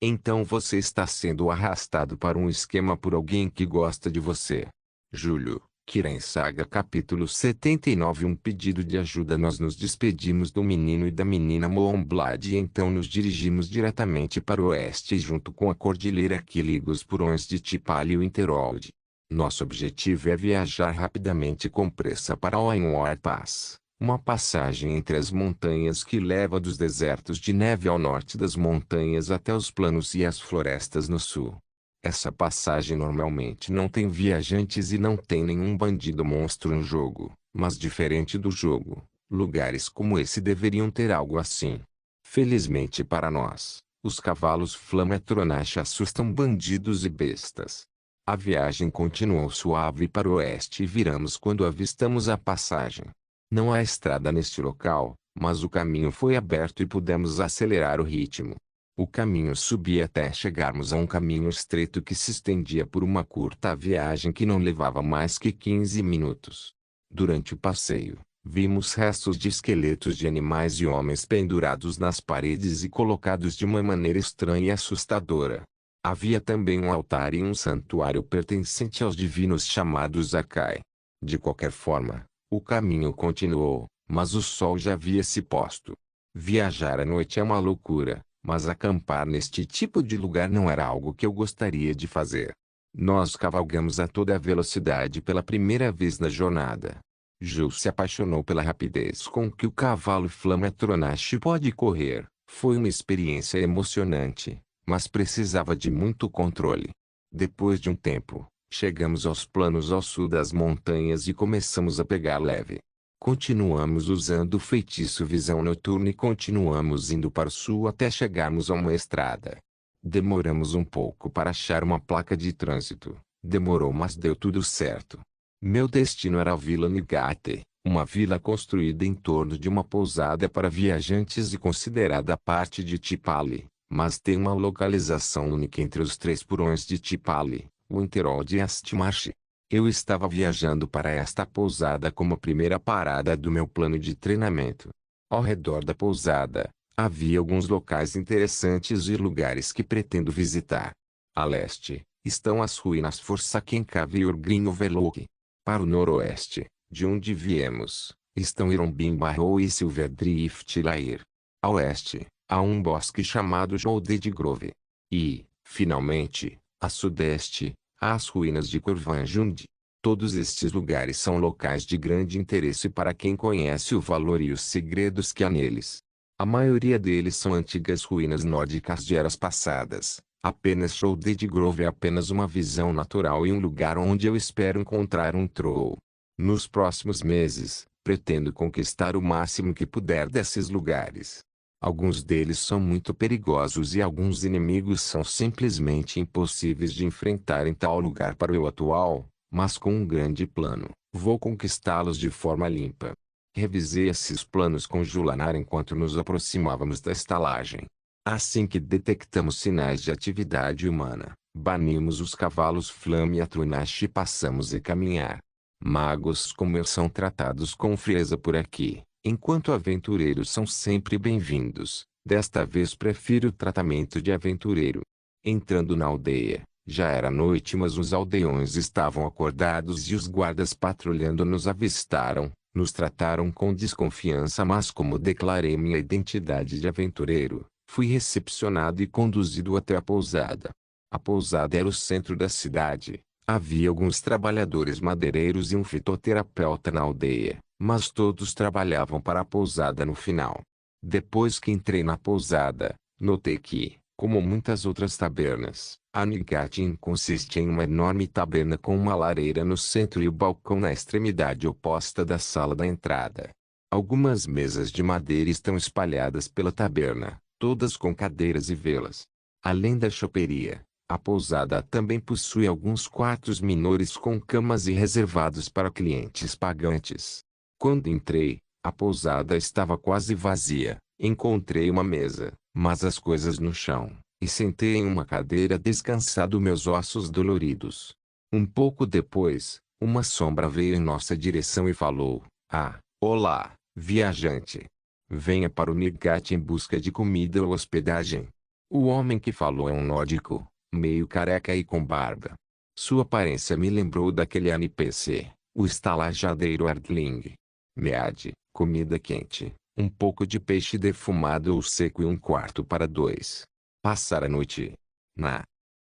Então você está sendo arrastado para um esquema por alguém que gosta de você. Júlio, Kiren Saga capítulo 79. Um pedido de ajuda. Nós nos despedimos do menino e da menina Moonblade e então nos dirigimos diretamente para o oeste junto com a cordilheira que liga os porões de Tipali e o Interhold. Nosso objetivo é viajar rapidamente com pressa para Oinwar Pass, uma passagem entre as montanhas que leva dos desertos de neve ao norte das montanhas até os planos e as florestas no sul. Essa passagem normalmente não tem viajantes e não tem nenhum bandido monstro no jogo, mas diferente do jogo, lugares como esse deveriam ter algo assim. Felizmente para nós, os cavalos Flametronash assustam bandidos e bestas. A viagem continuou suave para o oeste e viramos quando avistamos a passagem. Não há estrada neste local, mas o caminho foi aberto e pudemos acelerar o ritmo. O caminho subia até chegarmos a um caminho estreito que se estendia por uma curta viagem que não levava mais que 15 minutos. Durante o passeio, vimos restos de esqueletos de animais e homens pendurados nas paredes e colocados de uma maneira estranha e assustadora. Havia também um altar e um santuário pertencente aos divinos chamados Akai. De qualquer forma, o caminho continuou, mas o sol já havia se posto. Viajar à noite é uma loucura, mas acampar neste tipo de lugar não era algo que eu gostaria de fazer. Nós cavalgamos a toda velocidade pela primeira vez na jornada. Jules se apaixonou pela rapidez com que o cavalo Flametronash pode correr. Foi uma experiência emocionante, mas precisava de muito controle. Depois de um tempo, chegamos aos planos ao sul das montanhas e começamos a pegar leve. Continuamos usando o feitiço Visão Noturna e continuamos indo para o sul até chegarmos a uma estrada. Demoramos um pouco para achar uma placa de trânsito. Demorou, mas deu tudo certo. Meu destino era a Vila Nigate, uma vila construída em torno de uma pousada para viajantes e considerada parte de Tipali, mas tem uma localização única entre os 3 porões de Tipali, o Interhold e Astmarsh. Eu estava viajando para esta pousada como a primeira parada do meu plano de treinamento. Ao redor da pousada, havia alguns locais interessantes e lugares que pretendo visitar. A leste, estão as ruínas Forsaken Cave e Urgrinho Veloki. Para o noroeste, de onde viemos, estão Irombim Barrow e Silverdrift Lair. A oeste, há um bosque chamado Joldead Grove. E, finalmente, a sudeste, às ruínas de Corvanjund. Todos estes lugares são locais de grande interesse para quem conhece o valor e os segredos que há neles. A maioria deles são antigas ruínas nórdicas de eras passadas. Apenas Joldead Grove é apenas uma visão natural e um lugar onde eu espero encontrar um troll. Nos próximos meses, pretendo conquistar o máximo que puder desses lugares. Alguns deles são muito perigosos e alguns inimigos são simplesmente impossíveis de enfrentar em tal lugar para o eu atual, mas com um grande plano, vou conquistá-los de forma limpa. Revisei esses planos com Julanar enquanto nos aproximávamos da estalagem. Assim que detectamos sinais de atividade humana, banimos os cavalos Flametronash e passamos a caminhar. Magos como eu são tratados com frieza por aqui. Enquanto aventureiros são sempre bem-vindos, desta vez prefiro o tratamento de aventureiro. Entrando na aldeia, já era noite mas os aldeões estavam acordados e os guardas patrulhando nos avistaram, nos trataram com desconfiança mas como declarei minha identidade de aventureiro, fui recepcionado e conduzido até a pousada. A pousada era o centro da cidade, Havia alguns trabalhadores madeireiros e um fitoterapeuta na aldeia, mas todos trabalhavam para a pousada no final. Depois que entrei na pousada, notei que, como muitas outras tabernas, a Nighatin consiste em uma enorme taberna com uma lareira no centro e o balcão na extremidade oposta da sala da entrada. Algumas mesas de madeira estão espalhadas pela taberna, todas com cadeiras e velas. Além da choperia, a pousada também possui alguns quartos menores com camas e reservados para clientes pagantes. Quando entrei, a pousada estava quase vazia. Encontrei uma mesa, mas as coisas no chão, e sentei em uma cadeira descansado meus ossos doloridos. Um pouco depois, uma sombra veio em nossa direção e falou: "Ah, olá, viajante. Venha para o Nighat em busca de comida ou hospedagem." O homem que falou é um nórdico, meio careca e com barba. Sua aparência me lembrou daquele NPC, o estalajadeiro Ardling. Meade, comida quente, um pouco de peixe defumado ou seco e um quarto para dois. Passar a noite.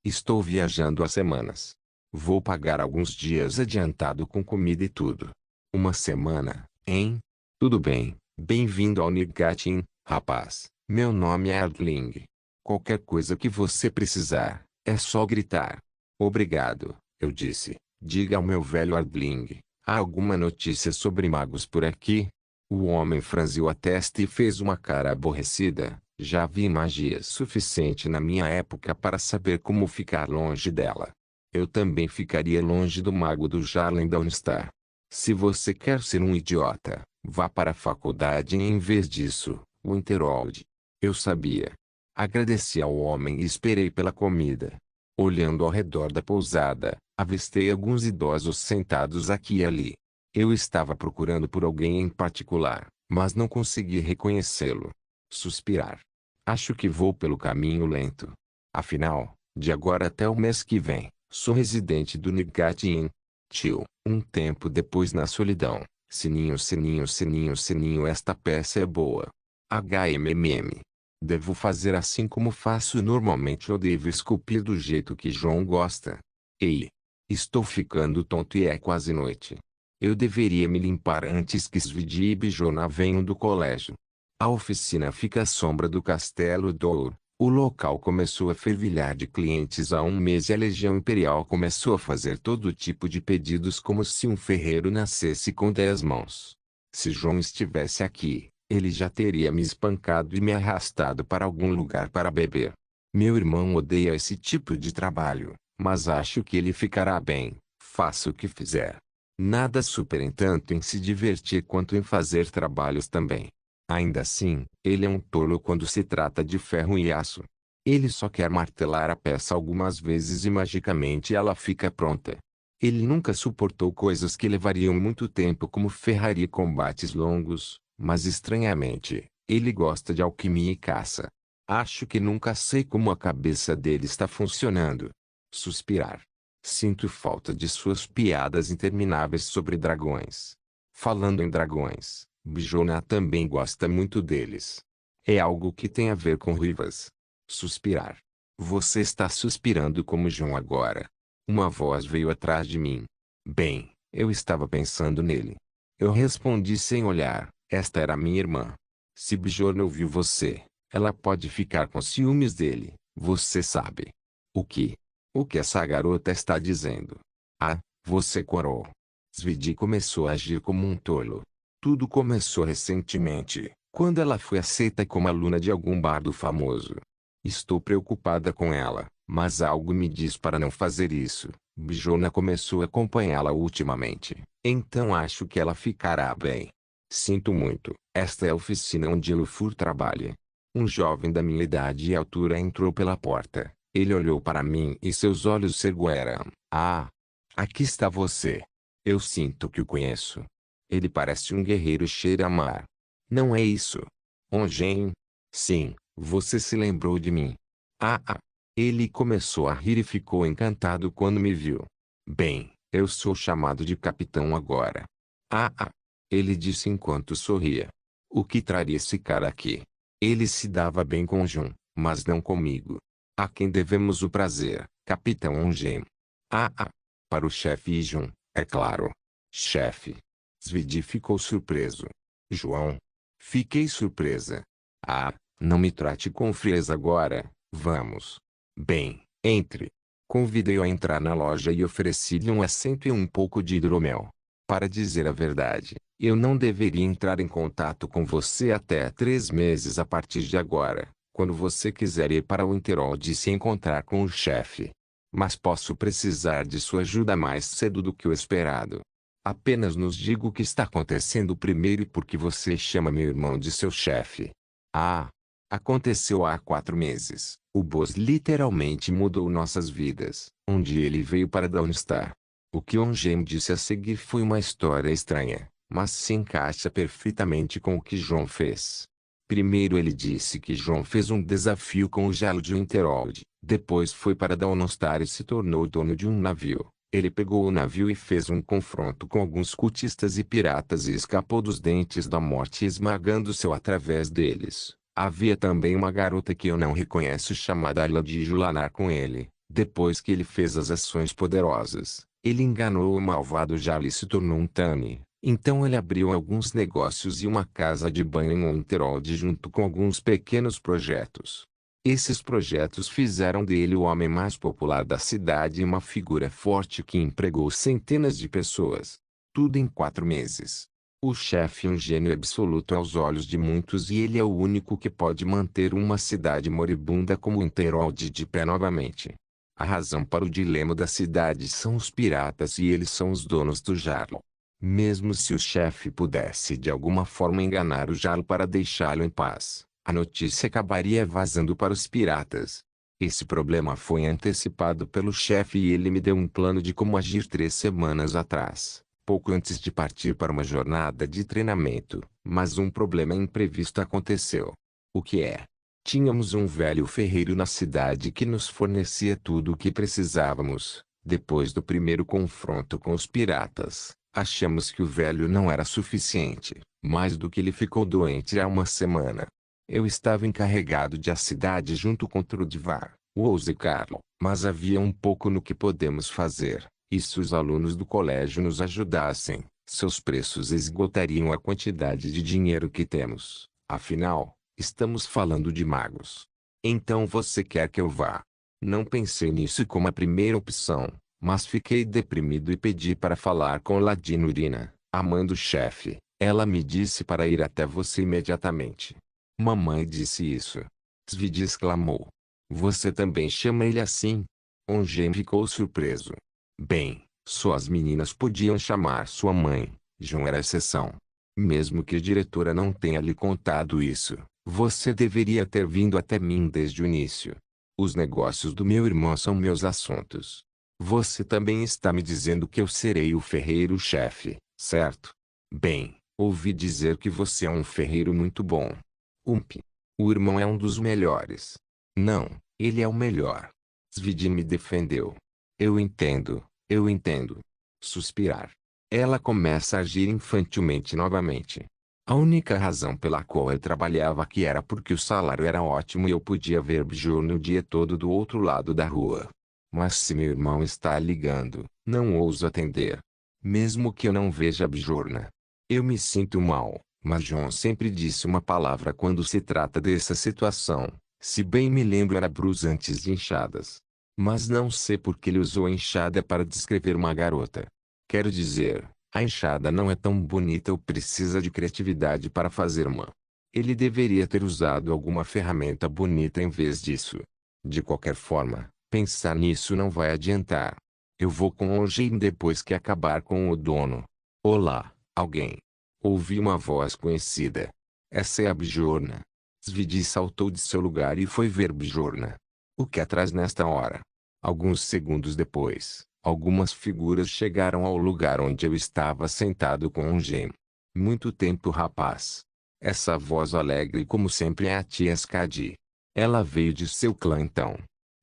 Estou viajando há semanas. Vou pagar alguns dias adiantado com comida e tudo. Uma semana, hein? Tudo bem, bem-vindo ao Nighatin, rapaz. Meu nome é Ardling. Qualquer coisa que você precisar, é só gritar. Obrigado, eu disse. Diga ao meu velho Ardling, há alguma notícia sobre magos por aqui? O homem franziu a testa e fez uma cara aborrecida. Já vi magia suficiente na minha época para saber como ficar longe dela. Eu também ficaria longe do mago do Jarlen Dawnstar. Se você quer ser um idiota, vá para a faculdade em vez disso, Winterhold. Eu sabia. Agradeci ao homem e esperei pela comida. Olhando ao redor da pousada, avistei alguns idosos sentados aqui e ali. Eu estava procurando por alguém em particular, mas não consegui reconhecê-lo. Suspirar. Acho que vou pelo caminho lento. Afinal, de agora até o mês que vem, sou residente do Nighatin. Tio, um tempo depois na solidão. Sininho, sininho, sininho, sininho, esta peça é boa. HMMM. Devo fazer assim como faço normalmente ou devo esculpir do jeito que João gosta? Ei! Estou ficando tonto e é quase noite. Eu deveria me limpar antes que Svidi e Bijona venham do colégio. A oficina fica à sombra do Castelo Dour. O local começou a fervilhar de clientes há um mês e a Legião Imperial começou a fazer todo tipo de pedidos como se um ferreiro nascesse com 10 mãos. Se João estivesse aqui, ele já teria me espancado e me arrastado para algum lugar para beber. Meu irmão odeia esse tipo de trabalho, mas acho que ele ficará bem, faça o que fizer. Nada supera tanto em se divertir quanto em fazer trabalhos também. Ainda assim, ele é um tolo quando se trata de ferro e aço. Ele só quer martelar a peça algumas vezes e magicamente ela fica pronta. Ele nunca suportou coisas que levariam muito tempo como ferraria e combates longos, mas estranhamente, ele gosta de alquimia e caça. Acho que nunca sei como a cabeça dele está funcionando. Suspirar. Sinto falta de suas piadas intermináveis sobre dragões. Falando em dragões, Bijona também gosta muito deles. É algo que tem a ver com ruivas. Suspirar. Você está suspirando como João agora. Uma voz veio atrás de mim. Bem, eu estava pensando nele. Eu respondi sem olhar. Esta era minha irmã. Se Bijona ouviu você, ela pode ficar com ciúmes dele, você sabe. O que? O que essa garota está dizendo? Ah, você corou. Svidi começou a agir como um tolo. Tudo começou recentemente, quando ela foi aceita como aluna de algum bardo famoso. Estou preocupada com ela, mas algo me diz para não fazer isso. Bijona começou a acompanhá-la ultimamente, então acho que ela ficará bem. Sinto muito, esta é a oficina onde Lufur trabalha. Um jovem da minha idade e altura entrou pela porta. Ele olhou para mim e seus olhos se ergueram. Ah! Aqui está você. Eu sinto que o conheço. Ele parece um guerreiro Sheramar. Não é isso? Ongen? Sim, você se lembrou de mim. Ah! Ele começou a rir e ficou encantado quando me viu. Bem, eu sou chamado de capitão agora. Ah! Ele disse enquanto sorria. O que traria esse cara aqui? Ele se dava bem com Jun, mas não comigo. A quem devemos o prazer, Capitão Ongen? Ah! Para o chefe Jun, é claro. Chefe. Zvidi ficou surpreso. João. Fiquei surpresa. Ah, não me trate com frieza agora, vamos. Bem, entre. Convidei-o a entrar na loja e ofereci-lhe um assento e um pouco de hidromel. Para dizer a verdade, eu não deveria entrar em contato com você até 3 meses a partir de agora, quando você quiser ir para o Interhold e se encontrar com o chefe. Mas posso precisar de sua ajuda mais cedo do que o esperado. Apenas nos diga o que está acontecendo primeiro e por que você chama meu irmão de seu chefe. Ah! Aconteceu há 4 meses. O boss literalmente mudou nossas vidas. Um dia ele veio para Dawnstar. O que Ongen disse a seguir foi uma história estranha, mas se encaixa perfeitamente com o que João fez. Primeiro ele disse que João fez um desafio com o Gelo de Winterhold. Depois foi para Dawnstar e se tornou dono de um navio. Ele pegou o navio e fez um confronto com alguns cultistas e piratas e escapou dos dentes da morte esmagando-se através deles. Havia também uma garota que eu não reconheço chamada Ayla de Julanar com ele. Depois que ele fez as ações poderosas, ele enganou o malvado Jarl e se tornou um Tani. Então ele abriu alguns negócios e uma casa de banho em Winterhold junto com alguns pequenos projetos. Esses projetos fizeram dele o homem mais popular da cidade e uma figura forte que empregou centenas de pessoas. Tudo em 4 meses. O chefe é um gênio absoluto aos olhos de muitos e ele é o único que pode manter uma cidade moribunda como Winterhold de pé novamente. A razão para o dilema da cidade são os piratas e eles são os donos do Jarl. Mesmo se o chefe pudesse de alguma forma enganar o Jarl para deixá-lo em paz, a notícia acabaria vazando para os piratas. Esse problema foi antecipado pelo chefe e ele me deu um plano de como agir 3 semanas atrás, pouco antes de partir para uma jornada de treinamento, mas um problema imprevisto aconteceu. O que é? Tínhamos um velho ferreiro na cidade que nos fornecia tudo o que precisávamos. Depois do primeiro confronto com os piratas, achamos que o velho não era suficiente, mais do que ele ficou doente há uma semana. Eu estava encarregado de a cidade junto com Trudvar, Woz e Carlo, mas havia um pouco no que podemos fazer, e se os alunos do colégio nos ajudassem, seus preços esgotariam a quantidade de dinheiro que temos. Afinal, estamos falando de magos. Então você quer que eu vá? Não pensei nisso como a primeira opção, mas fiquei deprimido e pedi para falar com Ladino Urina, a mãe do chefe. Ela me disse para ir até você imediatamente. Mamãe disse isso. Zvidi exclamou. Você também chama ele assim? Ongen ficou surpreso. Bem, só as meninas podiam chamar sua mãe. João era a exceção. Mesmo que a diretora não tenha lhe contado isso, você deveria ter vindo até mim desde o início. Os negócios do meu irmão são meus assuntos. Você também está me dizendo que eu serei o ferreiro-chefe, certo? Bem, ouvi dizer que você é um ferreiro muito bom. O irmão é um dos melhores. Não, ele é o melhor. Zvidi me defendeu. Eu entendo, eu entendo. Suspirar. Ela começa a agir infantilmente novamente. A única razão pela qual eu trabalhava aqui era porque o salário era ótimo e eu podia ver Bjorn o dia todo do outro lado da rua. Mas se meu irmão está ligando, não ouso atender. Mesmo que eu não veja Bjorn. Eu me sinto mal, mas John sempre disse uma palavra quando se trata dessa situação. Se bem me lembro era Bruce antes de enxadas. Mas não sei por que ele usou enxada para descrever uma garota. Quero dizer, a enxada não é tão bonita ou precisa de criatividade para fazer uma. Ele deveria ter usado alguma ferramenta bonita em vez disso. De qualquer forma, pensar nisso não vai adiantar. Eu vou com Ongen depois que acabar com o dono. Olá, alguém. Ouvi uma voz conhecida. Essa é a Bjorn. Zvidi saltou de seu lugar e foi ver Bjorn. O que atrás nesta hora? Alguns segundos depois, algumas figuras chegaram ao lugar onde eu estava sentado com Ongen. Muito tempo, rapaz. Essa voz alegre como sempre é a tia Skadi. Ela veio de seu clã então.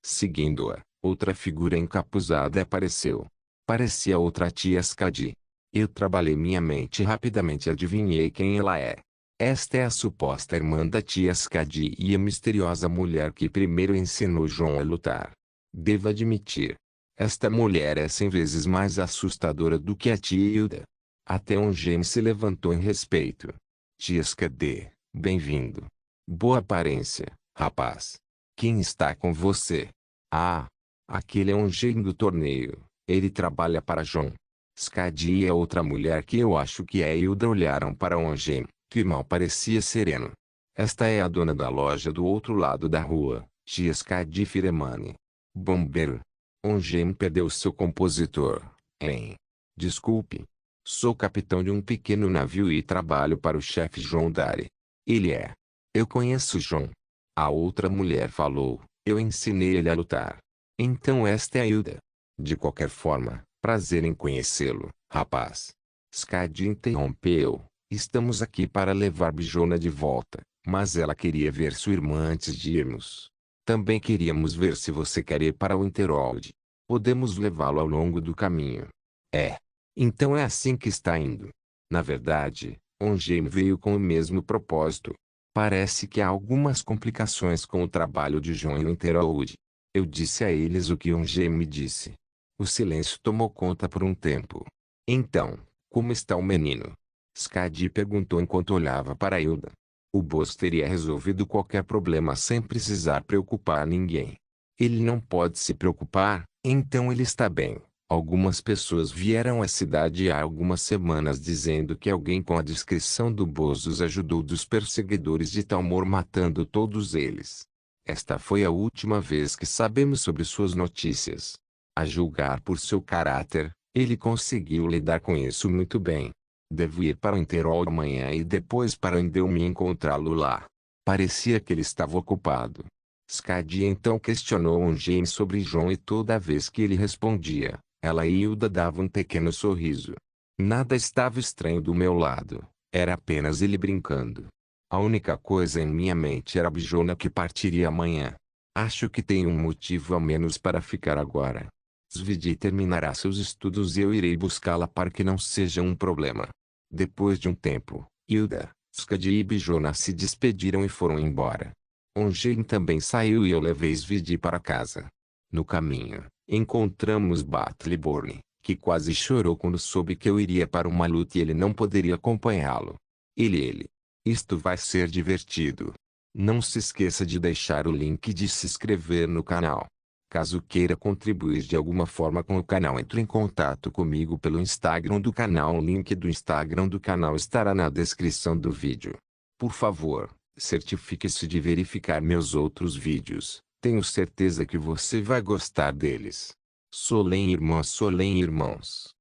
Seguindo-a, outra figura encapuzada apareceu. Parecia outra tia Skadi. Eu trabalhei minha mente e rapidamente adivinhei quem ela é. Esta é a suposta irmã da tia Skadi e a misteriosa mulher que primeiro ensinou João a lutar. Devo admitir. Esta mulher é 100 vezes mais assustadora do que a tia Hilda. Até um gêmeo se levantou em respeito. Tias cadê? Bem-vindo. Boa aparência, rapaz. Quem está com você? Ah, aquele é um gênio do torneio. Ele trabalha para João. Skadi e a outra mulher que eu acho que é Hilda olharam para Ongen, que mal parecia sereno. Esta é a dona da loja do outro lado da rua, tia Skadi Firemani. Bombeiro. Ongen perdeu seu compositor, hein? Desculpe. Sou capitão de um pequeno navio e trabalho para o chefe João Dari. Ele é. Eu conheço João. A outra mulher falou, eu ensinei ele a lutar. Então esta é a Hilda. De qualquer forma, prazer em conhecê-lo, rapaz. Skadi interrompeu. Estamos aqui para levar Bijona de volta, mas ela queria ver sua irmã antes de irmos. Também queríamos ver se você quer ir para Winterhold. Podemos levá-lo ao longo do caminho. É. Então é assim que está indo. Na verdade, Ongen veio com o mesmo propósito. Parece que há algumas complicações com o trabalho de João em Winterhold. Eu disse a eles o que Ongen me disse. O silêncio tomou conta por um tempo. Então, como está o menino? Skadi perguntou enquanto olhava para Hilda. O boss teria resolvido qualquer problema sem precisar preocupar ninguém. Ele não pode se preocupar, então ele está bem. Algumas pessoas vieram à cidade há algumas semanas dizendo que alguém com a descrição do boss os ajudou dos perseguidores de Talmor matando todos eles. Esta foi a última vez que sabemos sobre suas notícias. A julgar por seu caráter, ele conseguiu lidar com isso muito bem. Devo ir para o Interol amanhã e depois para Endelme encontrá-lo lá. Parecia que ele estava ocupado. Skadi então questionou Ongen sobre João e toda vez que ele respondia, ela e Hilda davam um pequeno sorriso. Nada estava estranho do meu lado, era apenas ele brincando. A única coisa em minha mente era a Bijona que partiria amanhã. Acho que tenho um motivo a menos para ficar agora. Svidi terminará seus estudos e eu irei buscá-la para que não seja um problema. Depois de um tempo, Hilda, Skadi e Bijona se despediram e foram embora. Ongen também saiu e eu levei Svidi para casa. No caminho, encontramos Batliborn, que quase chorou quando soube que eu iria para uma luta e ele não poderia acompanhá-lo. Ele. Isto vai ser divertido. Não se esqueça de deixar o link de se inscrever no canal. Caso queira contribuir de alguma forma com o canal, entre em contato comigo pelo Instagram do canal. O link do Instagram do canal estará na descrição do vídeo. Por favor, certifique-se de verificar meus outros vídeos. Tenho certeza que você vai gostar deles. Solem irmãos.